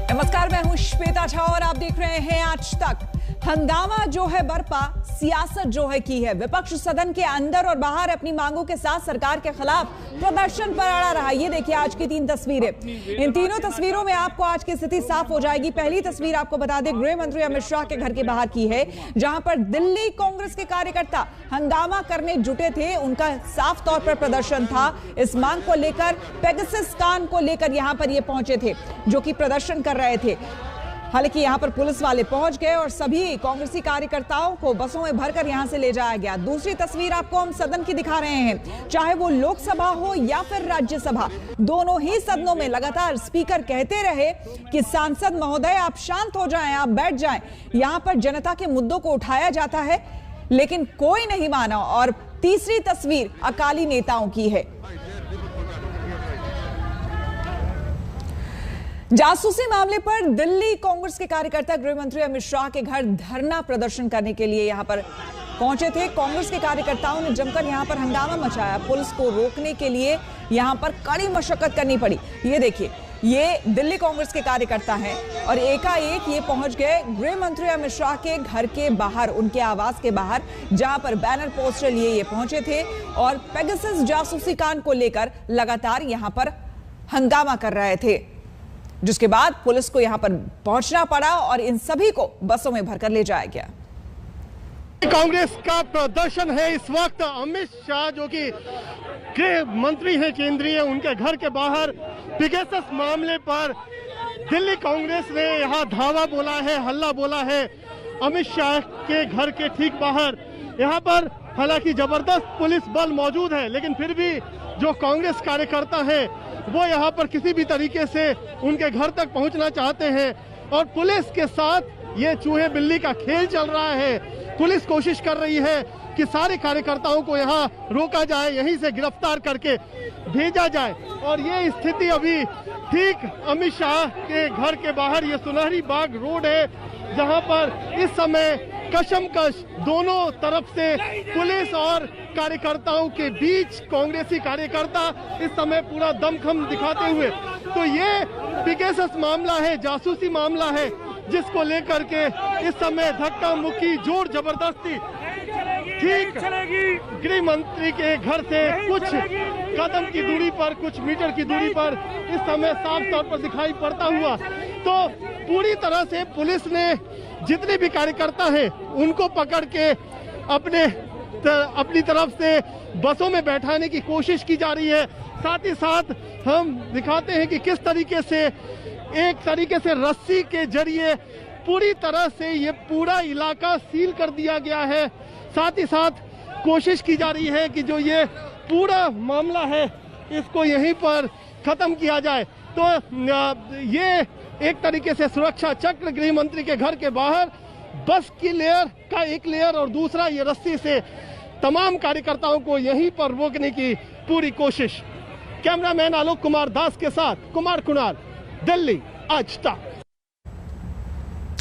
नमस्कार, मैं हूं श्वेता झा और आप देख रहे हैं आज तक। हंगामा जो है बरपा, सियासत जो है की है। विपक्ष सदन के अंदर और बाहर अपनी मांगों के साथ सरकार के खिलाफ प्रदर्शन पर अड़ा रहा। ये देखिए आज की 3 तस्वीरें। इन तीनों तस्वीरों में आपको आज की स्थिति साफ हो जाएगी। पहली तस्वीर आपको बता दें, गृह मंत्री अमित शाह के घर के बाहर की है, जहां पर दिल्ली कांग्रेस के कार्यकर्ता हंगामा करने जुटे थे। उनका साफ तौर पर प्रदर्शन था। इस मांग को लेकर, पेगासस कान को लेकर यहां पर ये पहुंचे थे, जो कि प्रदर्शन कर रहे थे। हालांकि यहां पर पुलिस वाले पहुंच गए और सभी कांग्रेसी कार्यकर्ताओं को बसों में भरकर यहां से ले जाया गया। दूसरी तस्वीर आपको हम सदन की दिखा रहे हैं। चाहे वो लोकसभा हो या फिर राज्यसभा, दोनों ही सदनों में लगातार स्पीकर कहते रहे कि सांसद महोदय आप शांत हो जाएं, आप बैठ जाएं। यहां पर जनता के मुद्दों को उठाया जाता है, लेकिन कोई नहीं माना। और तीसरी तस्वीर अकाली नेताओं की है। जासूसी मामले पर दिल्ली कांग्रेस के कार्यकर्ता गृह मंत्री अमित शाह के घर धरना प्रदर्शन करने के लिए यहां पर पहुंचे थे। कांग्रेस के कार्यकर्ताओं ने जमकर यहां पर हंगामा मचाया। पुलिस को रोकने के लिए यहां पर कड़ी मशक्कत करनी पड़ी। ये देखिए, ये दिल्ली कांग्रेस के कार्यकर्ता हैं और एकाएक ये पहुंच गए गृह मंत्री अमित शाह के घर के बाहर, उनके आवास के बाहर, जहां पर बैनर पोस्टर लिए ये पहुंचे थे और पेगासस जासूसी कांड को लेकर लगातार यहां पर हंगामा कर रहे थे, जिसके बाद पुलिस को यहां पर पहुंचना पड़ा और इन सभी को बसों में भरकर ले जाया गया। कांग्रेस का प्रदर्शन है इस वक्त। अमित शाह जो कि गृह मंत्री हैं केंद्रीय, उनके घर के बाहर पेगासस मामले पर दिल्ली कांग्रेस ने यहां धावा बोला है, हल्ला बोला है। अमित शाह के घर के ठीक बाहर यहां पर हालांकि जबरदस्त पुलिस बल मौजूद है, लेकिन फिर भी जो कांग्रेस कार्यकर्ता है वो यहाँ पर किसी भी तरीके से उनके घर तक पहुँचना चाहते हैं और पुलिस के साथ ये चूहे बिल्ली का खेल चल रहा है। पुलिस कोशिश कर रही है कि सारे कार्यकर्ताओं को यहाँ रोका जाए, यहीं से गिरफ्तार करके भेजा जाए। और ये स्थिति अभी ठीक अमित शाह के घर के बाहर, ये सुनहरी बाग रोड है, जहाँ पर इस समय कशमकश दोनों तरफ से पुलिस और कार्यकर्ताओं के बीच कांग्रेसी कार्यकर्ता इस समय पूरा दमखम दिखाते हुए। तो ये पेगासस मामला है, जासूसी मामला है, जिसको लेकर के इस समय धक्का मुक्की, जोर जबरदस्ती ठीक गृह मंत्री के घर से कुछ कदम की दूरी पर, कुछ मीटर की दूरी पर इस समय साफ तौर पर दिखाई पड़ता हुआ। तो पूरी तरह से पुलिस ने जितने भी कार्यकर्ता हैं उनको पकड़ के अपनी तरफ से बसों में बैठाने की कोशिश की जा रही है। साथ ही साथ हम दिखाते हैं कि किस तरीके से एक तरीके से रस्सी के जरिए पूरी तरह से ये पूरा इलाका सील कर दिया गया है। साथ ही साथ कोशिश की जा रही है कि जो ये पूरा मामला है इसको यहीं पर खत्म किया जाए। तो ये एक तरीके से सुरक्षा चक्र गृह मंत्री के घर के बाहर बस की लेयर का एक लेयर और दूसरा ये रस्सी से तमाम कार्यकर्ताओं को यहीं पर रोकने की पूरी कोशिश। कैमरामैन आलोक कुमार दास के साथ कुमार कुणाल, दिल्ली आज तक।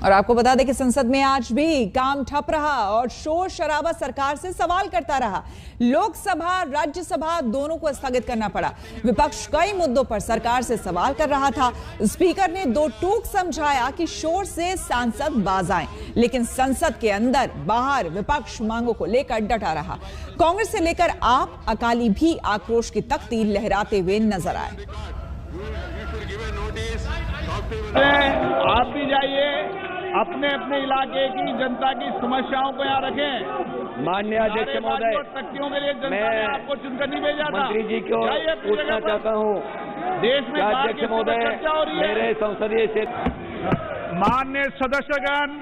और आपको बता दें कि संसद में आज भी काम ठप रहा और शोर शराबा सरकार से सवाल करता रहा। लोकसभा, राज्यसभा दोनों को स्थगित करना पड़ा। विपक्ष कई मुद्दों पर सरकार से सवाल कर रहा था। स्पीकर ने 2 टूक समझाया कि शोर से सांसद बाज आएं, लेकिन संसद के अंदर बाहर विपक्ष मांगों को लेकर डटा रहा। कांग्रेस से लेकर आप, अकाली भी आक्रोश की तख्ती लहराते हुए नजर आए। आप भी जाइए, अपने अपने इलाके की जनता की समस्याओं को यहाँ रखें। माननीय अध्यक्ष महोदय, मैं आपको चुनकर नहीं भेजा था। मंत्री जी को पूछना चाहता हूँ, देश में अध्यक्ष महोदय मेरे संसदीय क्षेत्र। माननीय सदस्यगण,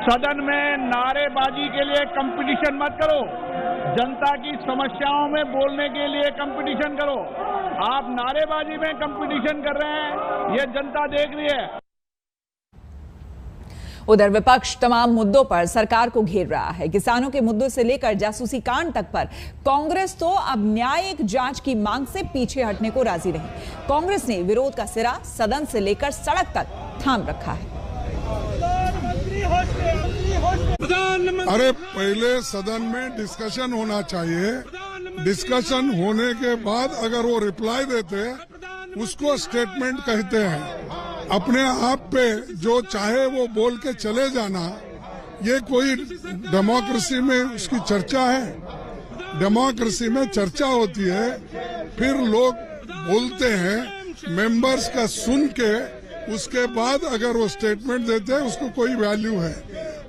सदन में नारेबाजी के लिए कंपटीशन मत करो, जनता की समस्याओं में बोलने के लिए कंपटीशन करो। आप नारेबाजी में कंपटीशन कर रहे हैं, ये जनता देख रही है। उधर विपक्ष तमाम मुद्दों पर सरकार को घेर रहा है। किसानों के मुद्दों से लेकर जासूसी कांड तक पर कांग्रेस तो अब न्यायिक जांच की मांग से पीछे हटने को राजी नहीं। कांग्रेस ने विरोध का सिरा सदन से लेकर सड़क तक थाम रखा है। अरे पहले सदन में डिस्कशन होना चाहिए। डिस्कशन होने के बाद अगर वो रिप्लाई देते उसको स्टेटमेंट कहते हैं। अपने आप पे जो चाहे वो बोल के चले जाना, ये कोई डेमोक्रेसी में उसकी चर्चा है? डेमोक्रेसी में चर्चा होती है, फिर लोग बोलते हैं, मेंबर्स का सुन के उसके बाद अगर वो स्टेटमेंट देते हैं उसको कोई वैल्यू है।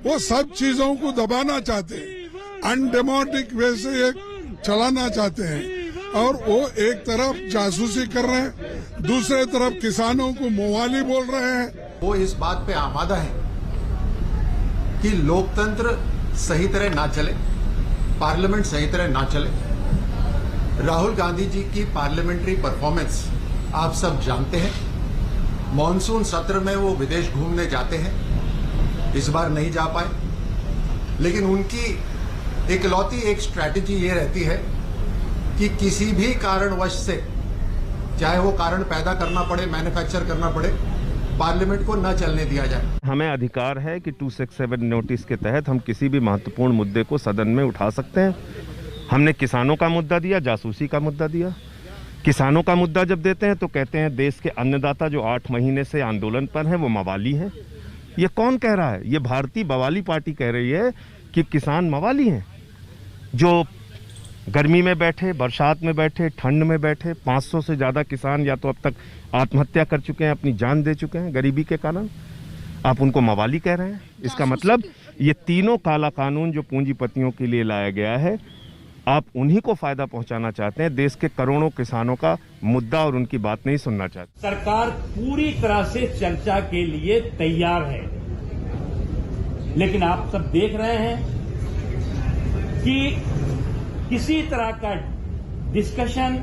वो सब चीजों को दबाना चाहते हैं, अनडेमोक्रेटिक वे से ये चलाना चाहते हैं, और वो एक तरफ जासूसी कर रहे हैं, दूसरे तरफ किसानों को मोवाली बोल रहे हैं। वो इस बात पे आमादा है कि लोकतंत्र सही तरह ना चले, पार्लियामेंट सही तरह ना चले। राहुल गांधी जी की पार्लियामेंट्री परफॉर्मेंस आप सब जानते हैं। मॉनसून सत्र में वो विदेश घूमने जाते हैं, इस बार नहीं जा पाए, लेकिन उनकी इकलौती एक स्ट्रैटेजी ये रहती है कि किसी भी कारणवश से, चाहे वो कारण पैदा करना पड़े, मैन्युफैक्चर करना पड़े, पार्लियामेंट को न चलने दिया जाए। हमें अधिकार है कि 267 नोटिस के तहत हम किसी भी महत्वपूर्ण मुद्दे को सदन में उठा सकते हैं। हमने किसानों का मुद्दा दिया, जासूसी का मुद्दा दिया। किसानों का मुद्दा जब देते हैं तो कहते हैं देश के अन्नदाता जो 8 महीने से आंदोलन पर हैं वो मवाली हैं। ये कौन कह रहा है? ये भारतीय बवाली पार्टी कह रही है कि किसान मवाली हैं, जो गर्मी में बैठे, बरसात में बैठे, ठंड में बैठे। 500 से ज़्यादा किसान या तो अब तक आत्महत्या कर चुके हैं, अपनी जान दे चुके हैं गरीबी के कारण। आप उनको मवाली कह रहे हैं। इसका मतलब ये तीनों काला कानून जो पूंजीपतियों के लिए लाया गया है, आप उन्हीं को फायदा पहुंचाना चाहते हैं। देश के करोड़ों किसानों का मुद्दा और उनकी बात नहीं सुनना चाहते। सरकार पूरी तरह से चर्चा के लिए तैयार है, लेकिन आप सब देख रहे हैं कि किसी तरह का डिस्कशन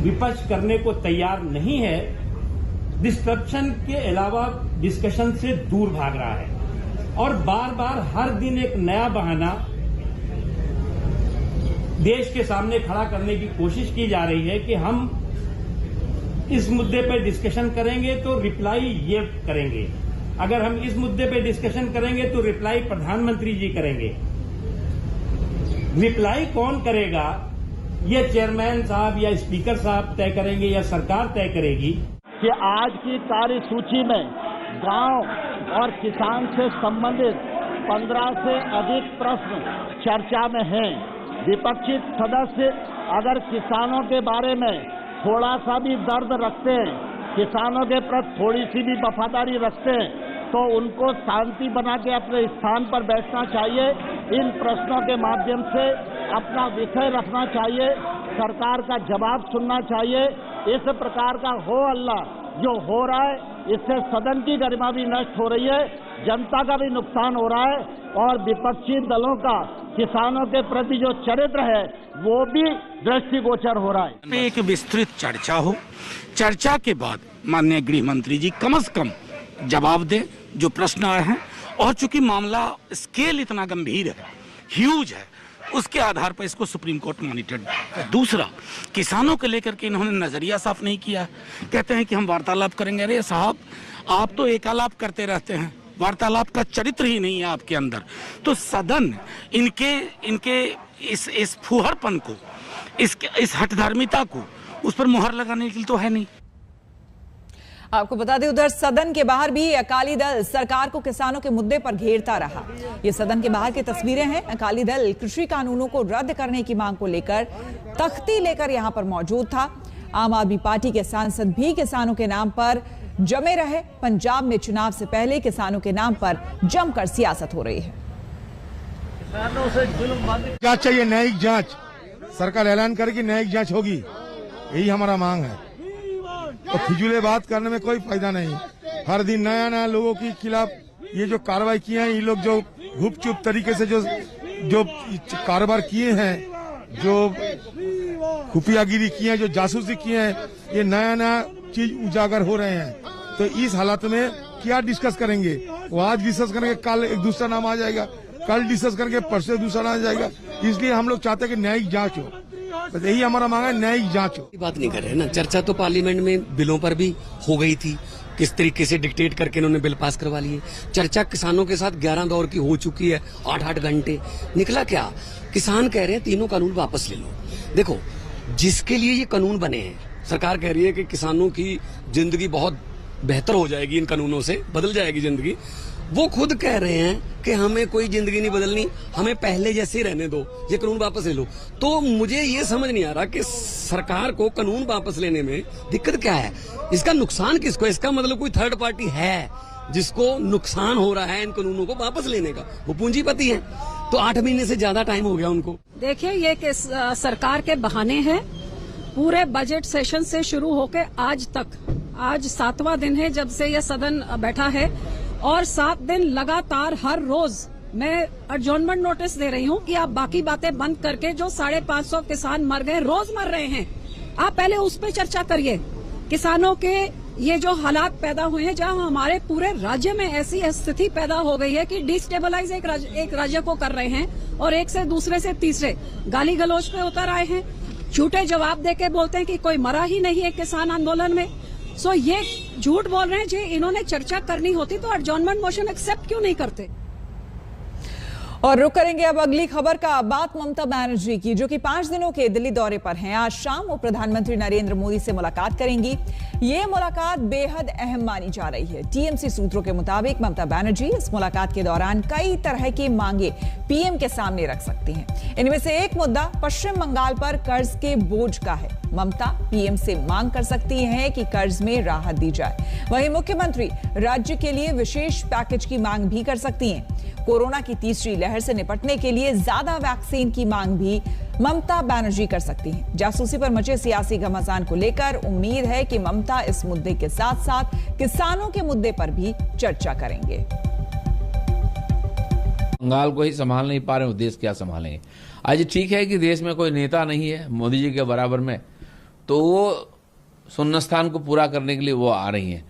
विपक्ष करने को तैयार नहीं है। डिस्ट्रप्शन के अलावा डिस्कशन से दूर भाग रहा है और बार बार हर दिन एक नया बहाना देश के सामने खड़ा करने की कोशिश की जा रही है कि हम इस मुद्दे पर डिस्कशन करेंगे तो रिप्लाई ये करेंगे, अगर हम इस मुद्दे पर डिस्कशन करेंगे तो रिप्लाई प्रधानमंत्री जी करेंगे। रिप्लाई कौन करेगा, ये चेयरमैन साहब या स्पीकर साहब तय करेंगे या सरकार तय करेगी। कि आज की कार्यसूची में गांव और किसान से संबंधित 15 से अधिक प्रश्न चर्चा में हैं। विपक्षी सदस्य अगर किसानों के बारे में थोड़ा सा भी दर्द रखते हैं, किसानों के प्रति थोड़ी सी भी वफादारी रखते हैं, तो उनको शांति बना के अपने स्थान पर बैठना चाहिए। इन प्रश्नों के माध्यम से अपना विषय रखना चाहिए, सरकार का जवाब सुनना चाहिए। इस प्रकार का हो अल्लाह जो हो रहा है, इससे सदन की गरिमा भी नष्ट हो रही है, जनता का भी नुकसान हो रहा है और विपक्षी दलों का किसानों के प्रति जो चरित्र है वो भी दृष्टिगोचर हो रहा है। एक विस्तृत चर्चा हो, चर्चा के बाद माननीय गृह मंत्री जी कम से कम जवाब दें जो प्रश्न आए हैं, और चूंकि मामला स्केल इतना गंभीर है, ह्यूज है, उसके आधार पर इसको सुप्रीम कोर्ट मॉनिटर। दूसरा, किसानों को लेकर के इन्होंने नजरिया साफ नहीं किया। कहते हैं कि हम वार्तालाप करेंगे। अरे साहब, आप तो एकालाप करते रहते हैं, वार्तालाप का चरित्र ही नहीं है आपके अंदर। तो सदन इनके इस फुहरपन को, इस हठधर्मिता को, उस पर मुहर लगाने के लिए तो है नहीं। आपको बता दें, उधर सदन के बाहर भी अकाली दल सरकार को किसानों के मुद्दे पर घेरता रहा। ये सदन के बाहर की तस्वीरें हैं। अकाली दल कृषि कानूनों को रद्द करने की मांग को लेकर तख्ती लेकर यहां पर मौजूद था। आम आदमी पार्टी के सांसद भी किसानों के नाम पर जमे रहे। पंजाब में चुनाव से पहले किसानों के नाम पर जमकर सियासत हो रही है। जांच चाहिए, न्यायिक जांच। सरकार ऐलान करे कि न्यायिक जांच होगी, यही हमारा मांग है। तो फिजूले बात करने में कोई फायदा नहीं। हर दिन नया लोगों के खिलाफ ये जो कार्रवाई किए हैं, ये लोग जो गुपचुप तरीके से जो कारोबार किए हैं, जो खुफियागिरी किए हैं, जो जासूसी किए हैं, ये नया चीज उजागर हो रहे हैं। तो इस हालत में क्या डिस्कस करेंगे? वो आज डिस्कस करेंगे, कल एक दूसरा नाम आ जाएगा, कल डिस्कस करेंगे, परसों दूसरा नाम आ जाएगा। इसलिए हम लोग चाहते हैं कि न्यायिक जांच हो, बस यही हमारा मांग है, न्यायिक जांच हो। बात नहीं कर रहे ना, चर्चा तो पार्लियामेंट में बिलों पर भी हो गई थी, किस तरीके से डिक्टेट करके इन्होंने बिल पास करवा लिए। चर्चा किसानों के साथ 11 दौर की हो चुकी है, 8-8 घंटे। निकला क्या? किसान कह रहे हैं तीनों कानून वापस ले लो। देखो, जिसके लिए ये कानून बने हैं सरकार कह रही है कि किसानों की जिंदगी बहुत बेहतर हो जाएगी इन कानूनों से, बदल जाएगी जिंदगी। वो खुद कह रहे हैं कि हमें कोई जिंदगी नहीं बदलनी, हमें पहले जैसे रहने दो, ये कानून वापस ले लो। तो मुझे ये समझ नहीं आ रहा कि सरकार को कानून वापस लेने में दिक्कत क्या है, इसका नुकसान किसको? इसका मतलब कोई थर्ड पार्टी है जिसको नुकसान हो रहा है इन कानूनों को वापस लेने का, वो पूंजीपति है। तो 8 महीने से ज्यादा टाइम हो गया उनको। देखिए, ये सरकार के बहाने हैं। पूरे बजट सेशन से शुरू होकर आज तक, आज 7वां दिन है जब से यह सदन बैठा है, और 7 दिन लगातार हर रोज मैं एडजॉर्नमेंट नोटिस दे रही हूँ कि आप बाकी बातें बंद करके, जो 550 किसान मर गए, रोज मर रहे हैं, आप पहले उस पर चर्चा करिए। किसानों के ये जो हालात पैदा हुए हैं, जहां हमारे पूरे राज्य में ऐसी स्थिति पैदा हो गई है कि डिस्टेबलाइज एक राज्य को कर रहे हैं, और एक से दूसरे से तीसरे गाली गलौज पे उतर आए हैं, झूठे जवाब देके बोलते हैं कि कोई मरा ही नहीं है किसान आंदोलन में। सो ये झूठ बोल रहे हैं। जी, इन्होंने चर्चा करनी होती तो एडजॉर्नमेंट मोशन एक्सेप्ट क्यों नहीं करते? और रुक करेंगे अब अगली खबर का। बात ममता बनर्जी की, जो कि 5 दिनों के दिल्ली दौरे पर हैं। आज शाम वो प्रधानमंत्री नरेंद्र मोदी से मुलाकात करेंगी। ये मुलाकात बेहद अहम मानी जा रही है। टीएमसी सूत्रों के मुताबिक ममता बनर्जी इस मुलाकात के दौरान कई तरह की मांगे पीएम के सामने रख सकती हैं। इनमें से एक मुद्दा पश्चिम बंगाल पर कर्ज के बोझ का है। ममता पीएम से मांग कर सकती हैं कि कर्ज में राहत दी जाए। वहीं मुख्यमंत्री राज्य के लिए विशेष पैकेज की मांग भी कर सकती हैं। कोरोना की तीसरी लहर से निपटने के लिए ज्यादा वैक्सीन की मांग भी ममता बनर्जी कर सकती हैं। जासूसी पर मचे सियासी घमासान को लेकर उम्मीद है कि ममता इस मुद्दे के साथ साथ किसानों के मुद्दे पर भी चर्चा करेंगे। बंगाल को ही संभाल नहीं पा रहे हो, देश क्या संभालेंगे? आज ठीक है कि देश में कोई नेता नहीं है मोदी जी के बराबर में, तो वो शून्यस्थान को पूरा करने के लिए वो आ रही हैं।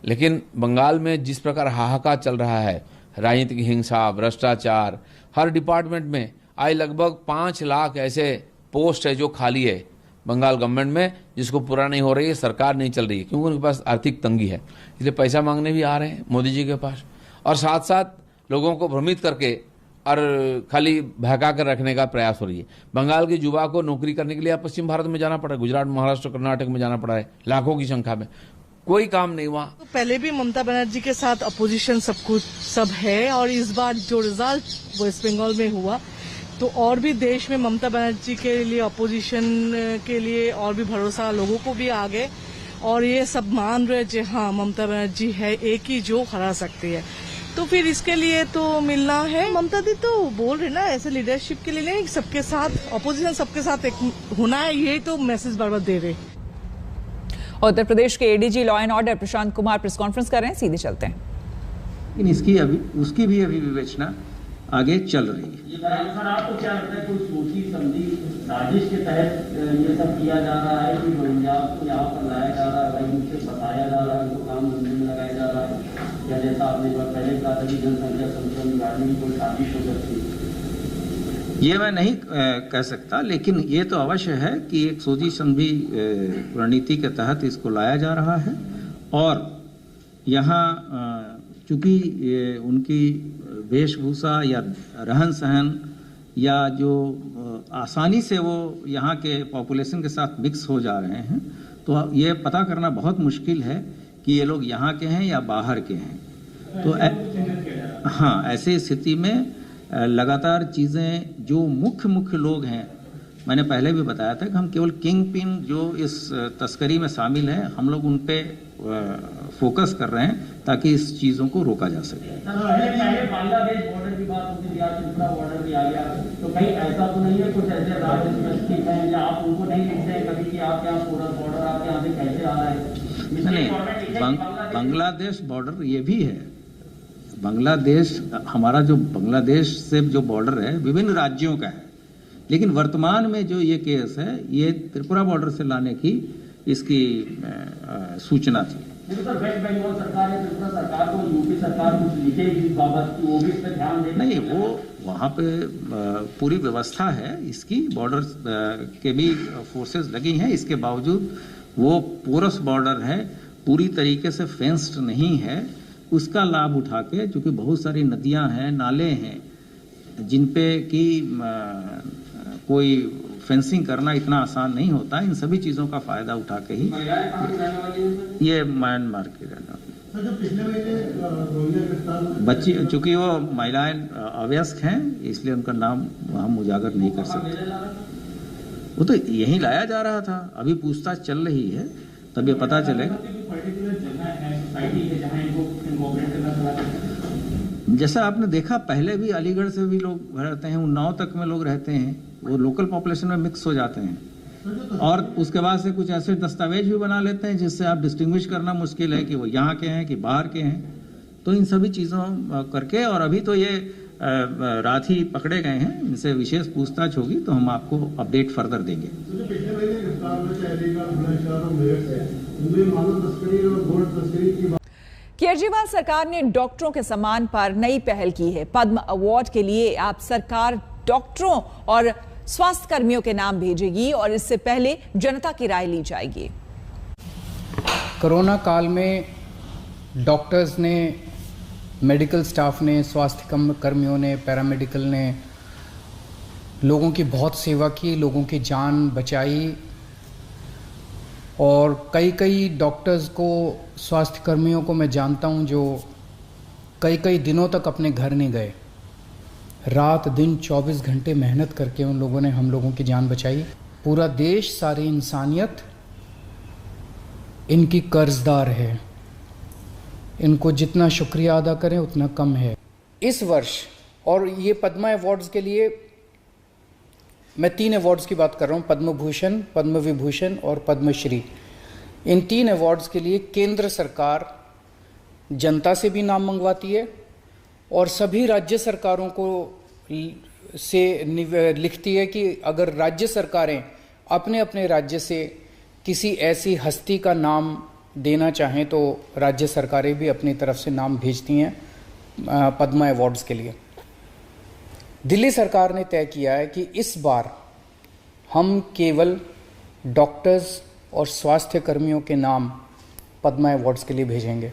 लेकिन बंगाल में जिस प्रकार हाहाकार चल रहा है, राजनीतिक हिंसा, भ्रष्टाचार, हर डिपार्टमेंट में आज लगभग 5 लाख ऐसे पोस्ट है जो खाली है बंगाल गवर्नमेंट में, जिसको पूरा नहीं हो रही है, सरकार नहीं चल रही है, क्योंकि उनके पास आर्थिक तंगी है। इसलिए पैसा मांगने भी आ रहे हैं मोदी जी के पास, और साथ साथ लोगों को भ्रमित करके और खाली बहका कर रखने का प्रयास हो रही है। बंगाल के युवा को नौकरी करने के लिए अब पश्चिम भारत में जाना पड़ा है, गुजरात, महाराष्ट्र, कर्नाटक में जाना पड़ा है, लाखों की संख्या में, कोई काम नहीं हुआ। तो पहले भी ममता बनर्जी के साथ अपोजिशन सब है, और इस बार जो रिजल्ट वेस्ट बंगाल में हुआ, तो और भी देश में ममता बनर्जी के लिए, अपोजिशन के लिए और भी भरोसा लोगों को भी आ गए, और ये सब मान रहे जी हाँ ममता बनर्जी है एक ही जो हरा सकती है। तो फिर इसके लिए तो मिलना है। ममता दी तो बोल रहे ना, ऐसे लीडरशिप के लिए नहीं, सबके साथ, अपोजिशन सबके साथ एक होना है, ये तो मैसेज बार बार दे रहे। उत्तर प्रदेश के ADG law and order Prashant Kumar press conference कर रहे हैं, सीधे चलते हैं। लेकिन उसकी भी अभी विवेचना आगे चल रही है। सर, आपको क्या लगता है, कोई सोची समझी साजिश के तहत ये सब किया जा रहा है कि पंजाब को यहाँ पर लाया जा रहा है, भाई उनसे बताया जा रहा है, उनको काम धंधे में लगाया जा रहा है, या जैसा आपने पहले कहा था कि जनसंख्या संरक्षण बिगाड़ने की कोई साजिश हो सकती है? ये मैं नहीं कह सकता, लेकिन ये तो अवश्य है कि एक सोची समझी रणनीति के तहत इसको लाया जा रहा है। और यहाँ चूंकि उनकी वेशभूषा या रहन सहन या जो आसानी से वो यहाँ के पॉपुलेशन के साथ मिक्स हो जा रहे हैं, तो ये पता करना बहुत मुश्किल है कि ये लोग यहाँ के हैं या बाहर के हैं। तो हाँ, ऐसी स्थिति में लगातार चीज़ें, जो मुख्य लोग हैं, मैंने पहले भी बताया था कि हम केवल किंग पिन जो इस तस्करी में शामिल हैं, हम लोग उन पे फोकस कर रहे हैं ताकि इस चीज़ों को रोका जा सके। बांग्लादेश बॉर्डर की बात होती है, त्रिपुरा बॉर्डर भी आ गया, तो कहीं ऐसा तो नहीं है कुछ ऐसे राज्य स्पेसिफिक हैं या आप उनको नहीं लिखते कभी कि आप यहाँ पूरा बॉर्डर आपके यहाँ से कैसे आ रहा है? नहीं, बांग्लादेश बॉर्डर ये भी है। बांग्लादेश, हमारा जो बांग्लादेश से जो बॉर्डर है विभिन्न राज्यों का है, लेकिन वर्तमान में जो ये केस है ये त्रिपुरा बॉर्डर से लाने की इसकी सूचना थी। सर, वेस्ट बंगाल सरकार या त्रिपुरा सरकार को यूपी सरकार कुछ लिखेगी इस बाबत की, वो भी इस पर ध्यान दें? नहीं, वो वहाँ पे पूरी व्यवस्था है इसकी, बॉर्डर के भी फोर्सेस लगी हैं, इसके बावजूद वो पोरस बॉर्डर है, पूरी तरीके से फेंस्ड नहीं है। उसका लाभ उठा के, चूँकि बहुत सारी नदियाँ हैं, नाले हैं, जिन पे कि कोई फेंसिंग करना इतना आसान नहीं होता। इन सभी चीज़ों का फ़ायदा उठा के ही ये म्यांमार के रहने वाली बच्ची, चूंकि वो महिलाएं अवयस्क हैं इसलिए उनका नाम हम उजागर नहीं कर सकते। वो तो यहीं लाया जा रहा था, अभी पूछताछ चल रही है, तब ये पता चलेगा। जैसा आपने देखा पहले भी अलीगढ़ से भी लोग रहते हैं, उन्नाव तक में लोग रहते हैं, वो लोकल पॉपुलेशन में मिक्स हो जाते हैं और उसके बाद से कुछ ऐसे दस्तावेज भी बना लेते हैं जिससे आप डिस्टिंग्विश करना मुश्किल है कि वो यहाँ के हैं कि बाहर के हैं। तो इन सभी चीज़ों करके, और अभी तो ये रात ही पकड़े गए हैं, इनसे विशेष पूछताछ होगी तो हम आपको अपडेट फर्दर देंगे। केजरीवाल सरकार ने डॉक्टरों के सम्मान पर नई पहल की है। पद्म अवार्ड के लिए आप सरकार डॉक्टरों और स्वास्थ्य कर्मियों के नाम भेजेगी और इससे पहले जनता की राय ली जाएगी। कोरोना काल में डॉक्टर्स ने, मेडिकल स्टाफ ने, स्वास्थ्य कर्मियों ने, पैरामेडिकल ने लोगों की बहुत सेवा की, लोगों की जान बचाई और कई डॉक्टर्स को, स्वास्थ्य कर्मियों को मैं जानता हूं जो कई दिनों तक अपने घर नहीं गए। रात दिन 24 घंटे मेहनत करके उन लोगों ने हम लोगों की जान बचाई। पूरा देश, सारी इंसानियत इनकी कर्जदार है। इनको जितना शुक्रिया अदा करें उतना कम है। इस वर्ष, और ये पद्मा अवार्ड्स के लिए मैं 3 अवार्ड्स की बात कर रहा हूँ, पद्म भूषण, पद्म विभूषण और पद्मश्री। इन 3 अवार्ड्स के लिए केंद्र सरकार जनता से भी नाम मंगवाती है और सभी राज्य सरकारों को से लिखती है कि अगर राज्य सरकारें अपने अपने राज्य से किसी ऐसी हस्ती का नाम देना चाहें तो राज्य सरकारें भी अपनी तरफ से नाम भेजती हैं पद्मा अवार्ड्स के लिए। दिल्ली सरकार ने तय किया है कि इस बार हम केवल डॉक्टर्स और स्वास्थ्य कर्मियों के नाम पद्मा अवार्ड्स के लिए भेजेंगे।